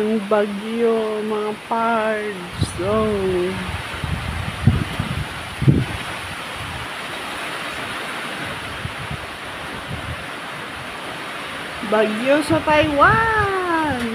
ng bagyo, mga pards. Oh. Bagyo sa Taiwan.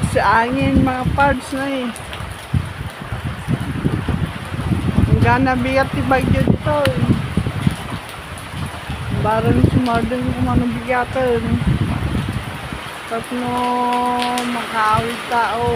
Sa angin mga parts na eh. Hanggang nabigat ti bagyo dito eh. Barang sumadang kung anong bigatan. Tapno makaawit tao.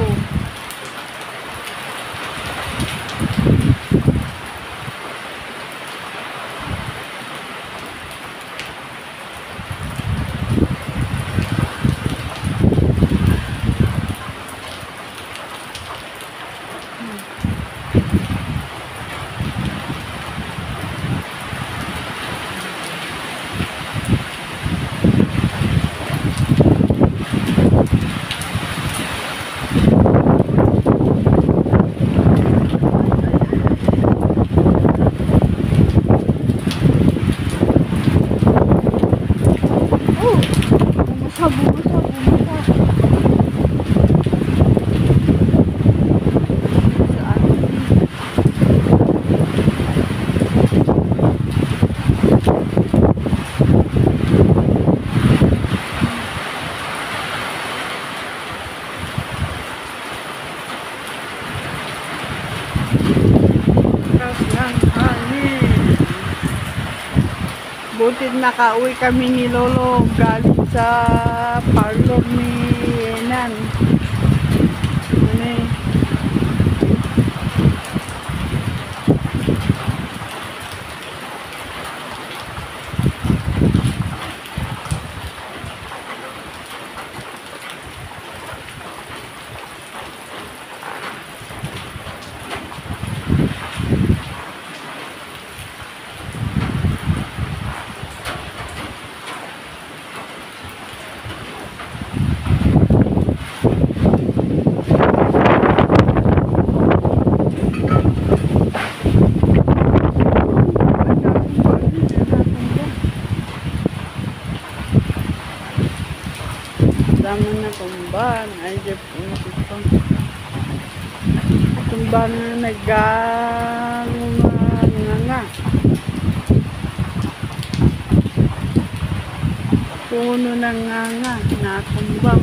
Buti nakauwi kami ni Lolo galing sa parlor ni Enan. Dami na tumban. Ay, Jeff, tumban na naganganga. Puno ng nganga. Natumbang.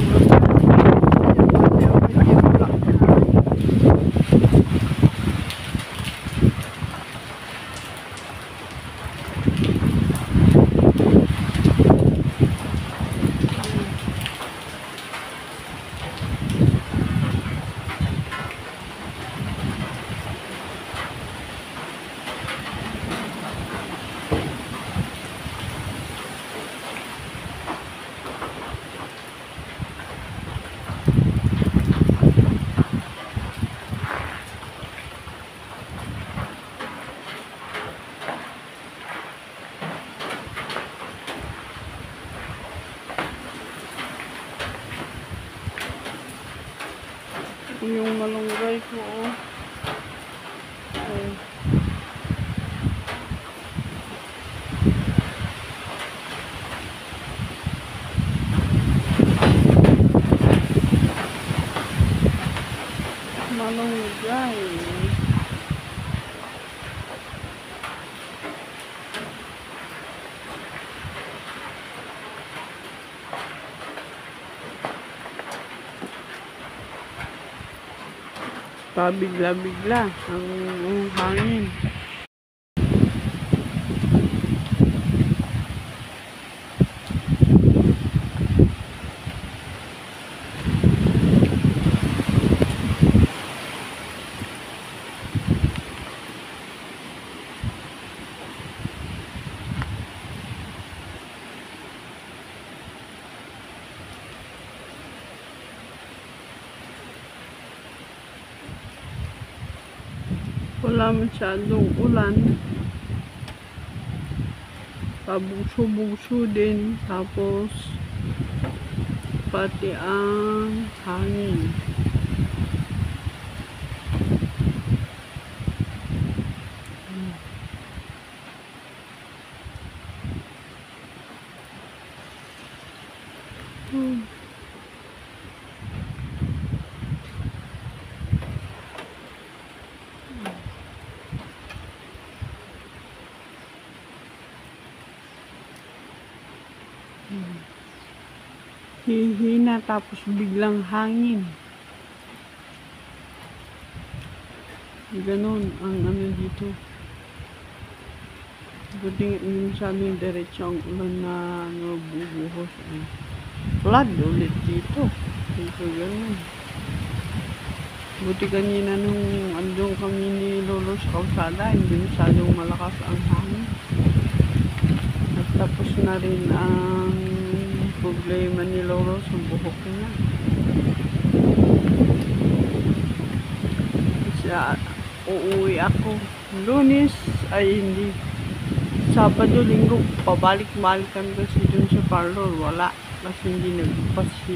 Yung malunggay ko, oh. Okay. Malunggay. Pabigla-bigla ang hangin. Wala masyadong ulan. Kabugso-bugso din. Tapos, pati ang hangin. Hihina tapos biglang hangin. Ganon ang ano dito. Buti minsan yung diretso ang ulan na bubuhos. Flood ulit dito. Dito ganon. Buti kanina nung andong kami ni Lolo sa kalsada, hindi masyadong malakas ang hangin. At tapos na rin ang problema ni Lolo sa buhok niya. Kasi uuwi ako. Lunes ay hindi. Sabado, linggo, pabalik-balikan kasi dun sa parlor. Wala. Kasi hindi nagpas si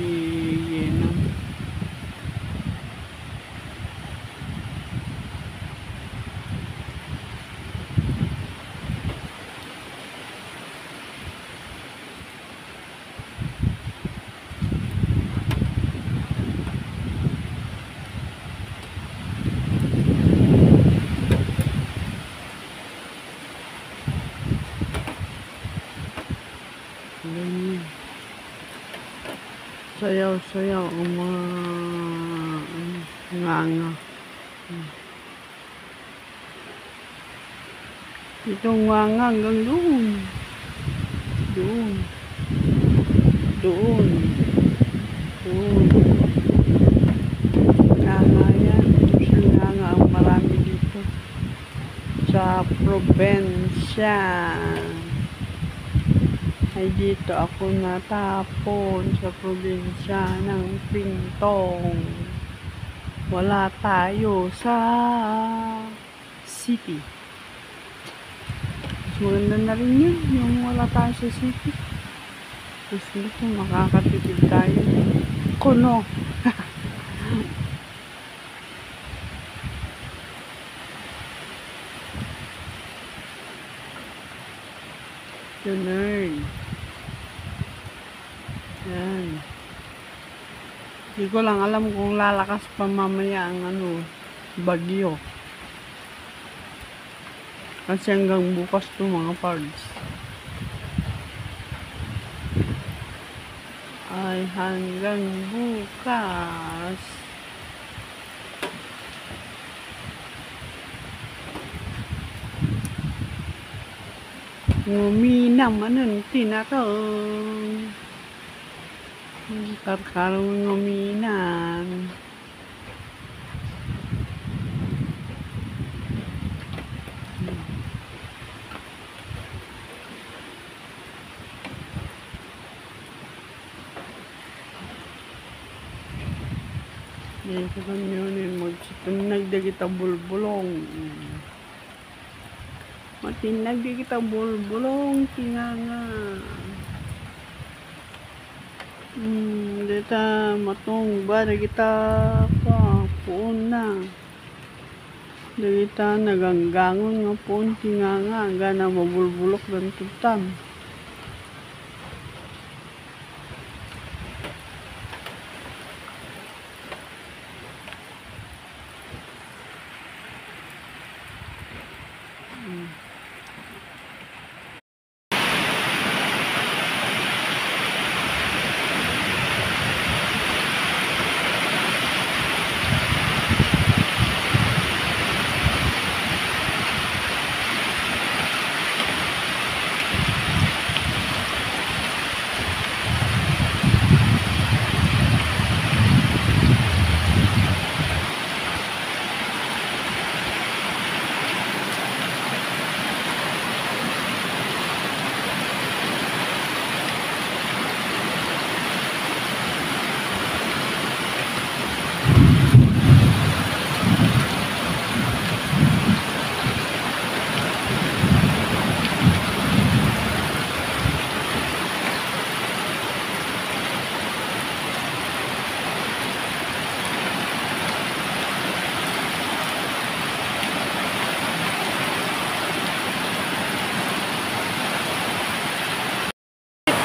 Yena. Sayaw-sayaw ang mga nganga. Itong nganga hanggang doon. Doon. Doon. Doon. Nganga yan. Ito nganga ang marami dito. Sa probinsya. Ay dito ako natapon sa probinsya ng Pingtong. Wala tayo sa city. Mas maganda na rin yun, yung wala tayo sa city. Tapos dito makakatipid tayo. Kuno. Ganun. Yan. Hindi ko lang alam kung lalakas pa mamaya ang bagyo. Kasi hanggang bukas to mga pards. Ay hanggang bukas. Nguminam tinatong. Karkarong nguminan. Yan sa kanyonin magsitinag na kita bulbulong. Matinag di kita bulbulong tinganga. Dita matong ba na kita pa puon na. Dita naganggangon nga puon tinganga gana mabulbulok dan tutang.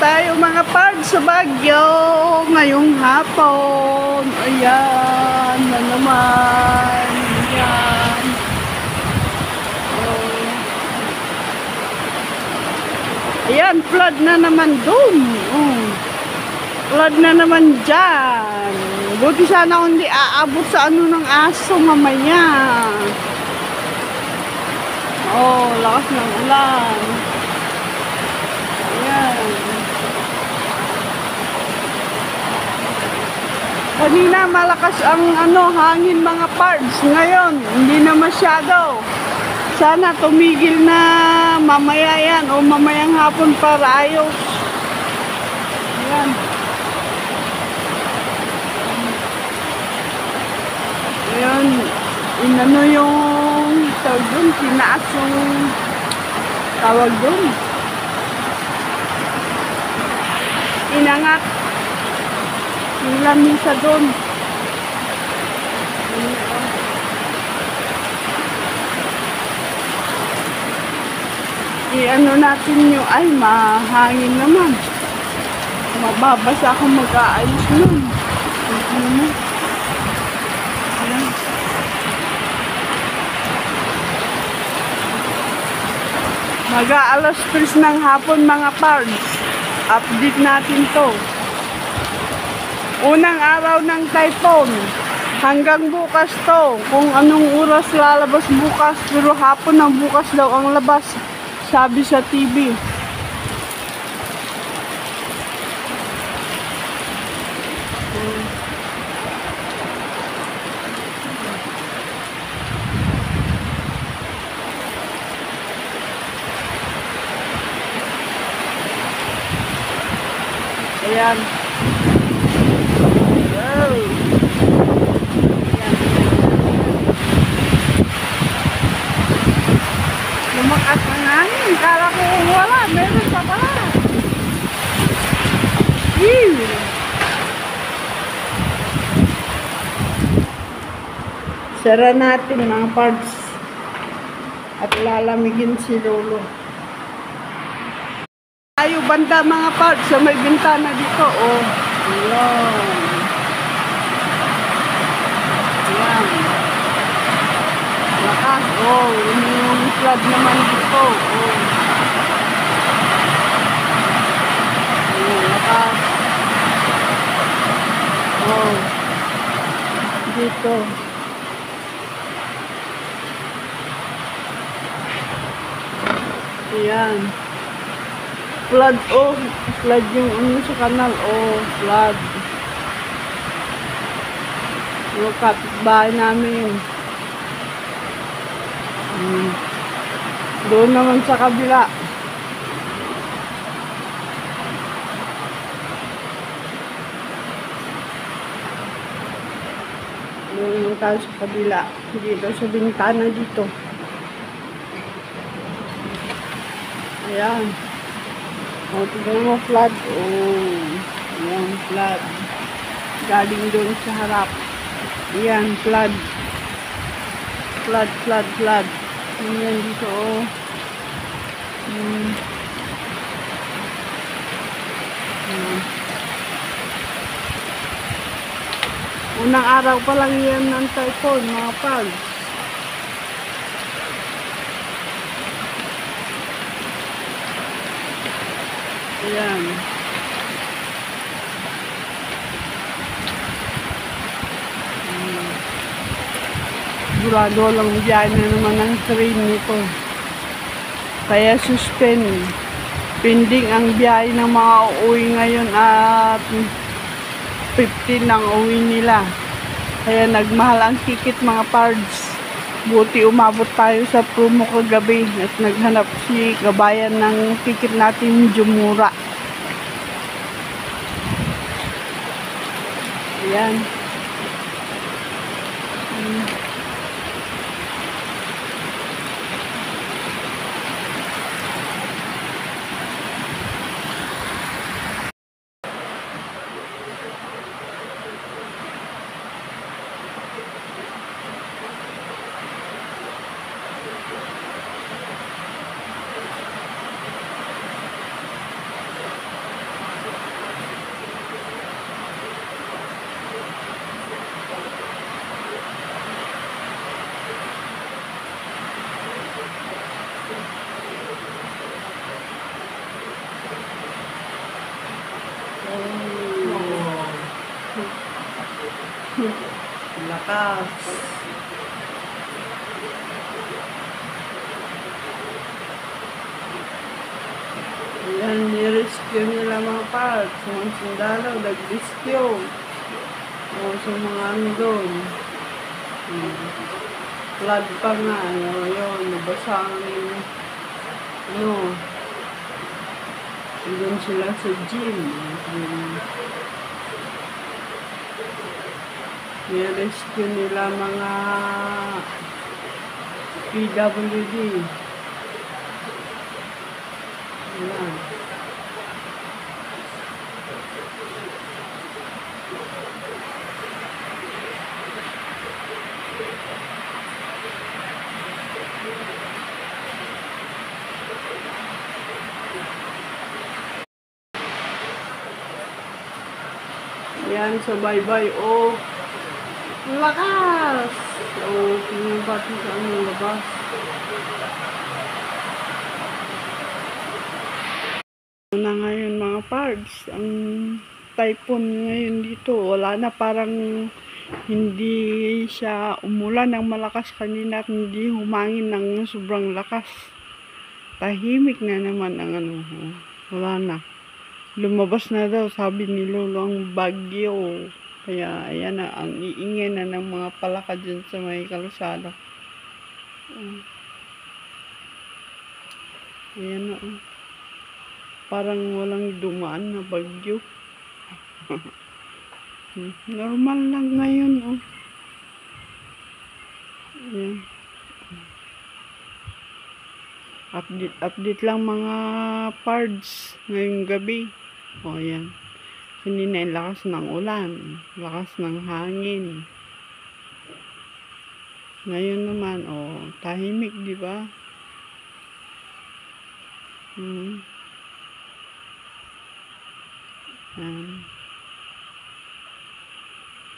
tayo mga pards sa Baguio ngayong hapon. Ayan na naman. Ayan. Oh. Ayan, flood na naman doon. Oh. Flood na naman dyan. Buti sana kung hindi aabot sa ano ng aso mamaya. Oh, lakas ng ulan. Ayan. Kanina malakas ang hangin mga pards. Ngayon, hindi na masyado. Sana tumigil na mamaya yan o mamayang hapon para ayos. Ayan. Ayan. Inano yung tawag doon, tinaas yung tawag doon. Inangat yung lamisa doon. I-ano natin yung, ay mahangin naman. Mababasa akong mag-aayos nun. Mag-aalas 3 ng hapon mga pards. Update natin to. Unang araw ng typhoon. Hanggang bukas to. Kung anong oras lalabas bukas. Pero hapon ng bukas daw ang labas. Sabi sa TV. Ayan. Wow. Ayan. Lumakas ang hangin. Kala ko wala. Meron pa pala. Ew. Sara natin mga parts. At lalamigin si Lolo. Tayo banda mga parts sa may bintana dito. Oh. Ayan. Ayan. Lakas. Oh. Yung flood naman dito. Oh. Ayan. Lakas. Oh. Dito. Ayan. Flood, oh, flood yung sa kanal, oh, flood. Yung kapitbahay namin. Doon naman sa kabila. Doon naman tayo sa kabila. Dito sa bintana dito. Ayan. O, tignan mo, flood. Oh, ayan, flood. Galing doon sa harap. Ayan, flood. Flood, flood, flood. Ayan, dito, oh. Unang araw pa lang yan ng typhoon, mga pag. Ayan. Sigurado lang biyahe na naman ang train nito. Kaya suspend. Pending ang biyahe ng mga uuwi ngayon at 15 ang uwi nila. Kaya nagmahal ang ticket mga pards. Buti umabot tayo sa promo kagabi at naghanap si kabayan ng ticket natin medyo mura. Ayan. malakas. Yan, ni-rescue nila mga parts. Mga sundalo, nag-rescue. O, sa mga ano doon. Flood pa nga. Yun, nabasa ang ano. Doon sila sa gym. Ni-rescue nila mga PWD. Ayan. Yan, sa bye-bye. Oh, lakas! Oh, pinabat mo sa anong labas. Na ngayon mga pards, ang typhoon ngayon dito, wala na, parang hindi siya umulan ng malakas kanina at hindi humangin ng sobrang lakas. Tahimik na naman ang ano, wala na. Lumabas na daw, sabi ni Lolo, ang bagyo. Kaya ayan na, ang iingay na ng mga palaka dyan sa may kalsada. Ayan na. Parang walang dumaan na bagyo. Normal lang ngayon. Ayan. Update lang mga pards ngayong gabi. Ayan. Kanina yung lakas ng ulan. Lakas ng hangin. Ngayon naman, tahimik, di ba?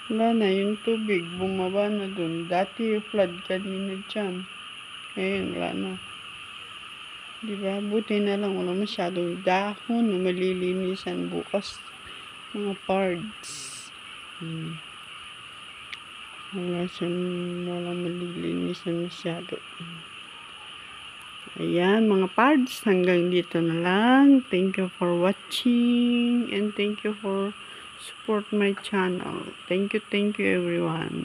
Wala na, yung tubig, bumaba na dun. Dati yung flood kanina dyan. Ngayon, wala na. Diba? Buti na lang, wala masyadong dahon na malilinisan bukas. Mga parts. Wala malilinisan masyado. Ayan, mga parts, hanggang dito na lang. Thank you for watching and thank you for support my channel. Thank you everyone.